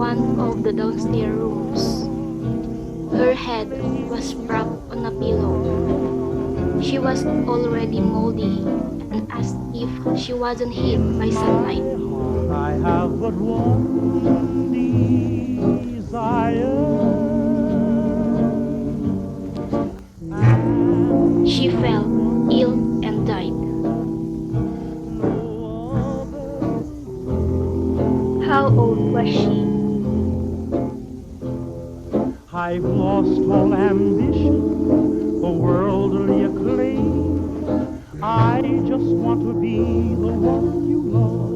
one of the downstairs rooms. Her head was propped on a pillow. She was already moldy and as if she wasn't hit by sunlight. I have but one desire. She fell ill and died. How old was she? I've lost all ambition for worldly acclaim. I just want to be the one you love.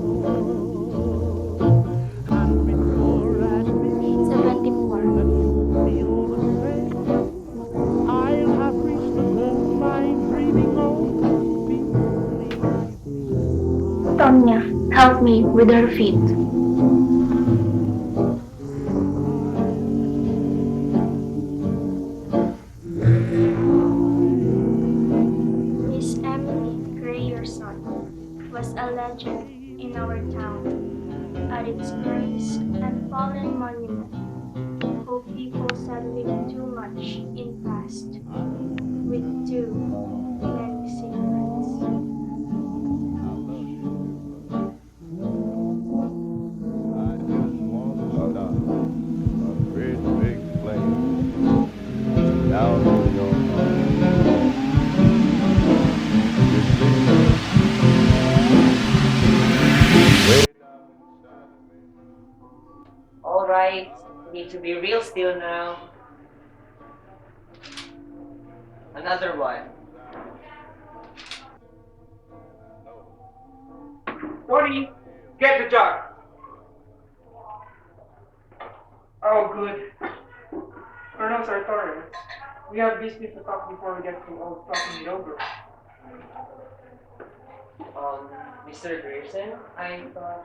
And with your admission 74. that you feel the same, I'll have reached the goal I'm dreaming of. Tonya, help me with her feet. Miss Emily Grayerson was a legend in our town. At its grace and fallen monument, who people said lived too much in past, with too many secrets. I just want to start a great big plane down to your heart. You see, way down inside of me. All right, need to be real still now. Another one. Tony, get the jar. Oh, good. Colonel Sartorius, we have business to talk before we get to talking it over. Mr. Grayson, I thought,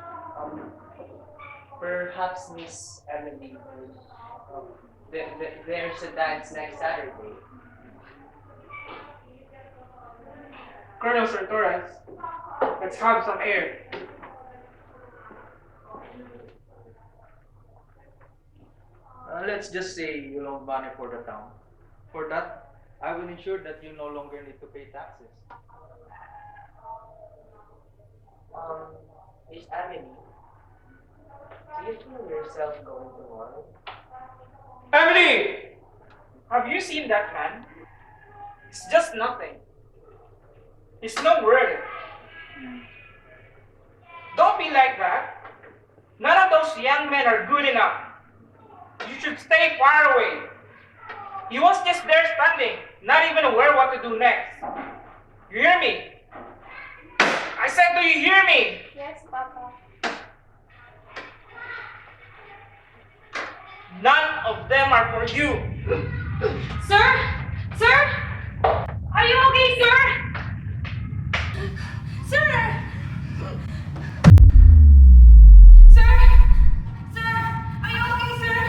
perhaps Miss Emily would, there's a dance next Saturday. Colonel Sartorius, let's have some air. Let's just say you loan money for the town. For that, I will ensure that you no longer need to pay taxes. Miss Emily, do you feel yourself going tomorrow? Emily! Have you seen that man? It's just nothing. He's no worth. Don't be like that. None of those young men are good enough. You should stay far away. He was just there standing, not even aware what to do next. You hear me? I said, do you hear me? Yes, Papa. None of them are for you. Sir? Sir? Are you okay, sir? Sir? Sir? Sir? Are you okay, sir?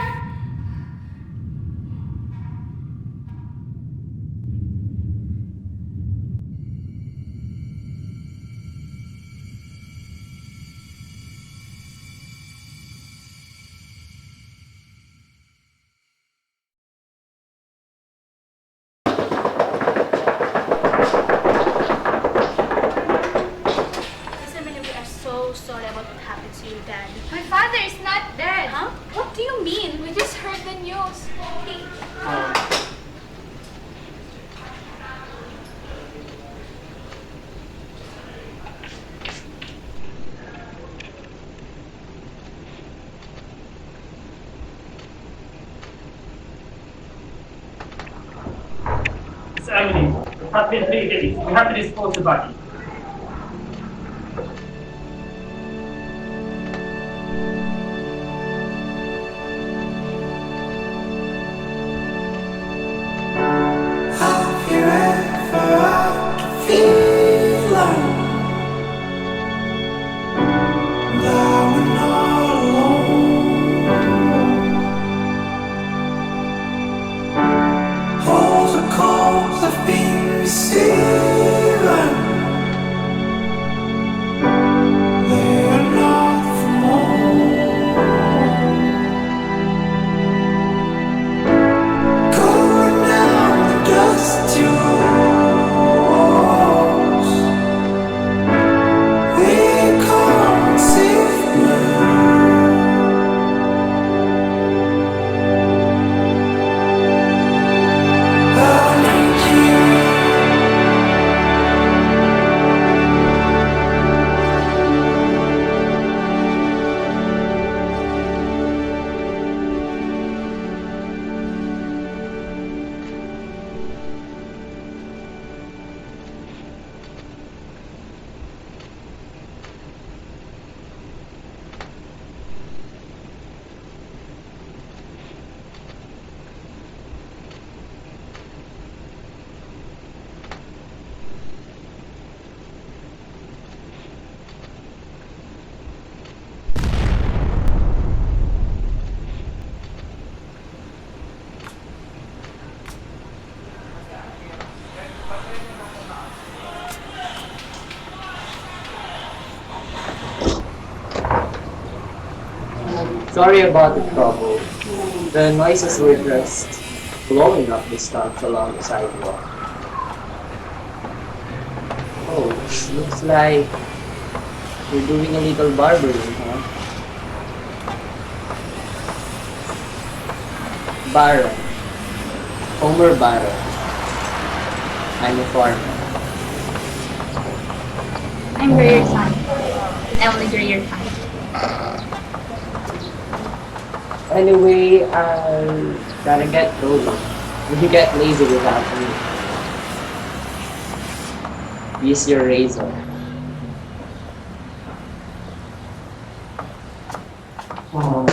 Miss Emily, we are so sorry about what happened to your dad. My father is not dead. Huh? What do you mean? We just heard the news. Miss Emily, have been 3 days. We have to dispose the body. Have you ever feel like that we're not alone? All the calls I've been receiving Sorry about the trouble. The noises were just blowing up the stumps along the sidewalk. Oh, looks like you're doing a little barbering, huh? Baron. Homer Baron. I'm a farmer. I'm Grayer's son. Emily Grayer's son. Anyway, I gotta get going. You get lazy without me. Use your razor. Oh.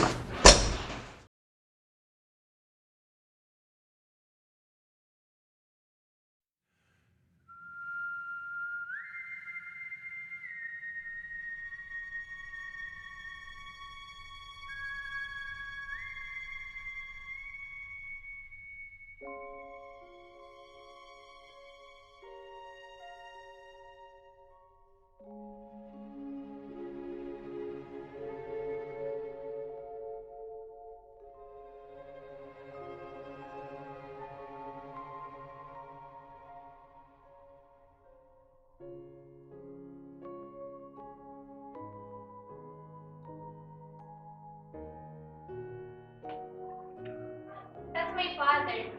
That's my father.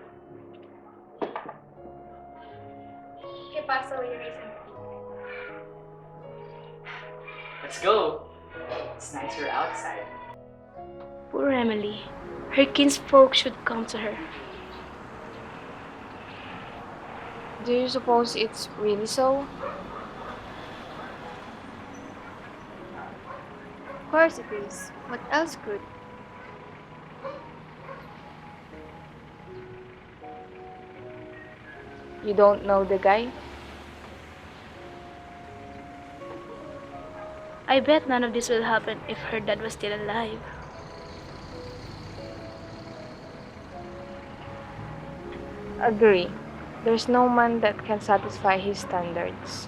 He passed away recently. Let's go. It's nicer outside. Poor Emily. Her kinsfolk should come to her. Do you suppose it's really so? Of course it is. What else could? You don't know the guy? I bet none of this will happen if her dad was still alive. Agree. There's no man that can satisfy his standards.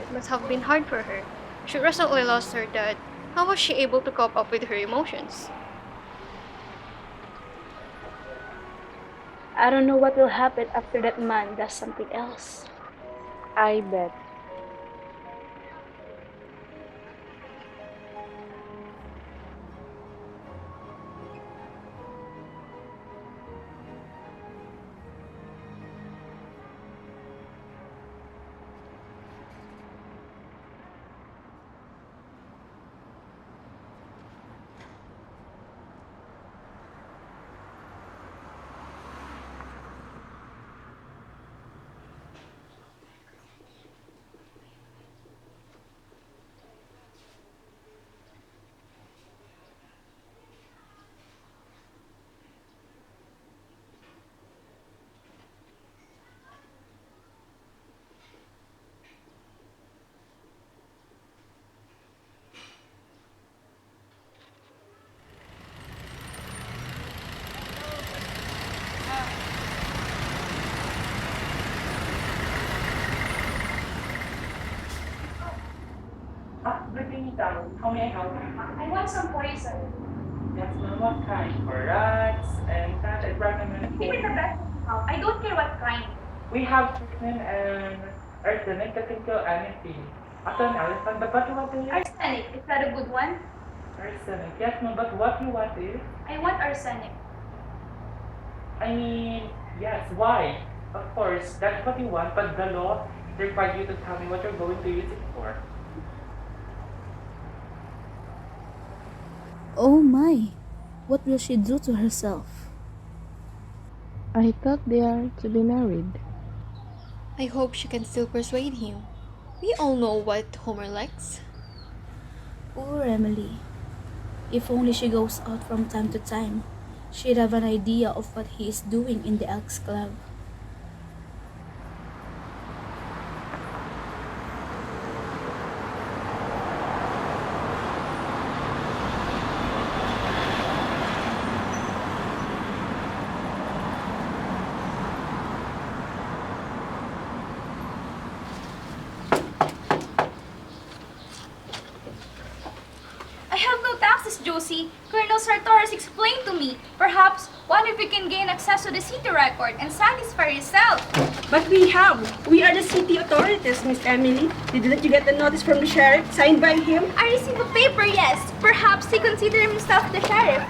It must have been hard for her. She recently lost her dad. How was she able to cope up with her emotions? I don't know what will happen after that man does something else. I bet. Brittany Town. How may I help? I want some poison. Yes, ma'am. What kind? For rats and cat, I'd recommend. Give it the best. I don't care what kind. We have strychnine and arsenic that can kill anything. At an elephant, but what you want is? Arsenic, is that a good one? Arsenic. Yes, ma'am, but what you want is? I want arsenic. I mean, yes, why? Of course, that's what you want, but the law requires you to tell me what you're going to use it for. Oh my, what will she do to herself? I thought they are to be married. I hope she can still persuade him. We all know what Homer likes. Poor Emily. If only she goes out from time to time, she'd have an idea of what he is doing in the Elks Club. I have no tax access, Josie. Colonel Sartoris explained to me. Perhaps one of you can gain access to the city record and satisfy yourself. But we have. We are the city authorities, Miss Emily. Didn't you get a notice from the sheriff signed by him? I received a paper, yes. Perhaps he considers himself the sheriff.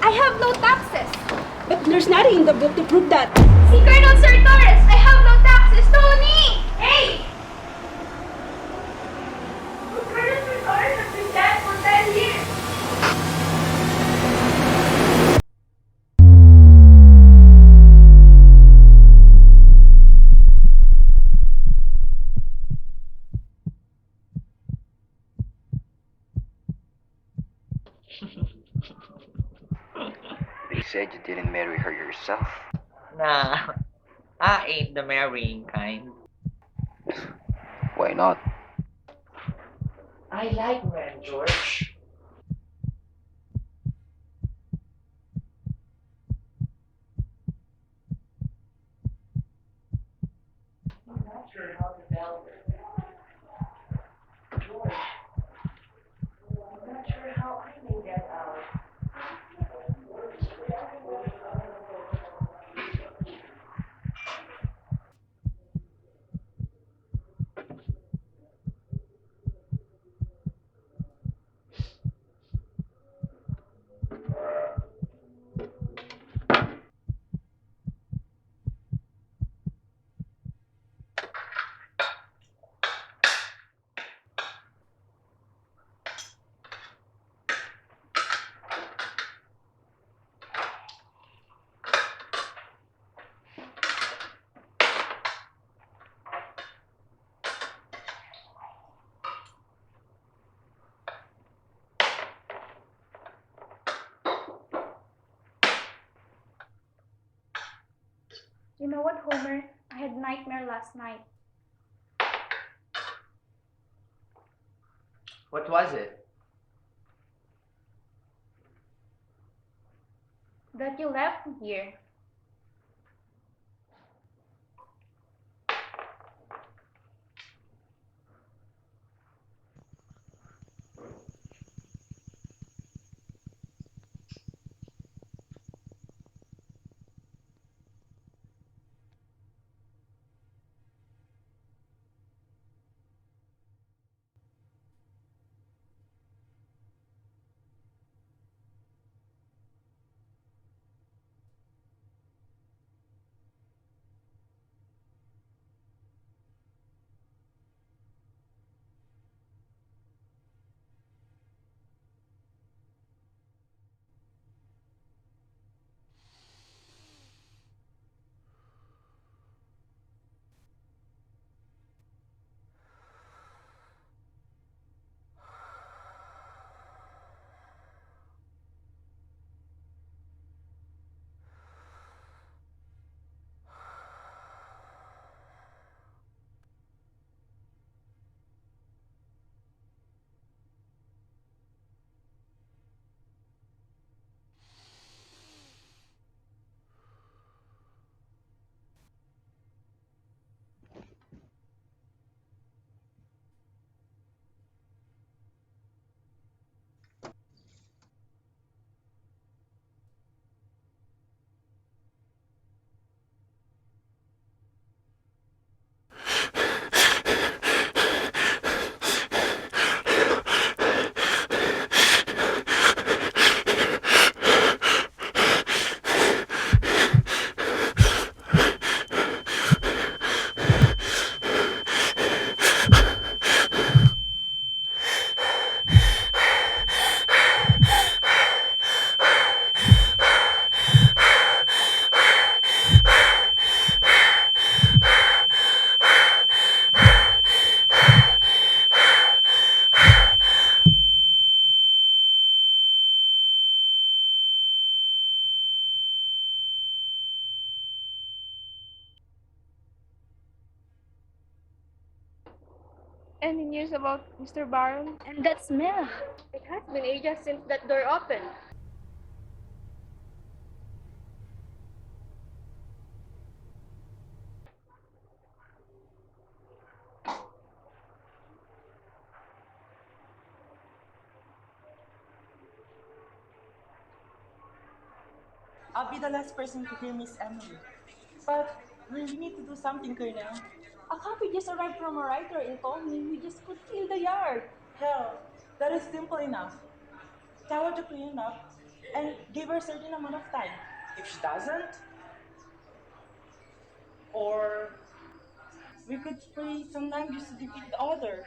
I have no taxes. But there's nothing in the book to prove that. See, Colonel Sartoris, I have no taxes. Tony! Hey! Colonel Sartoris has been dead for 10 years. They said you didn't marry her yourself. Nah, I ain't the marrying kind. Why not? I like men, George. I'm not sure how to tell her. George, I'm not sure how I may get out. You know what, Homer? I had a nightmare last night. What was it? That you left me here. Any news about Mr. Baron? And that smell. It has been ages since that door opened. I'll be the last person to hear Miss Emily. But we need to do something, Colonel. A copy just arrived from a writer and told me we just could clean the yard. Hell, that is simple enough. Tell her to clean up and give her a certain amount of time. If she doesn't, or we could spray some lime juice to defeat the odor.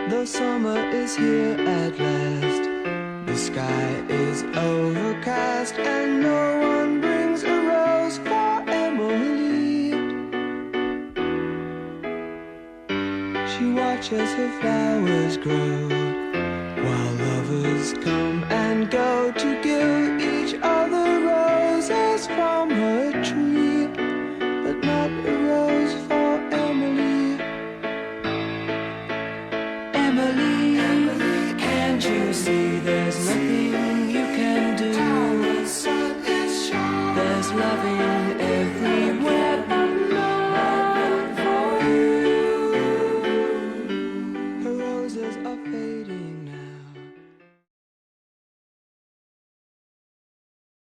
The summer is here at last. The sky is overcast, and no one brings a rose for Emily. She watches her flowers grow, while lovers come and go to give each other roses from her tree, but not a rose for Emily. Emily, can't you see?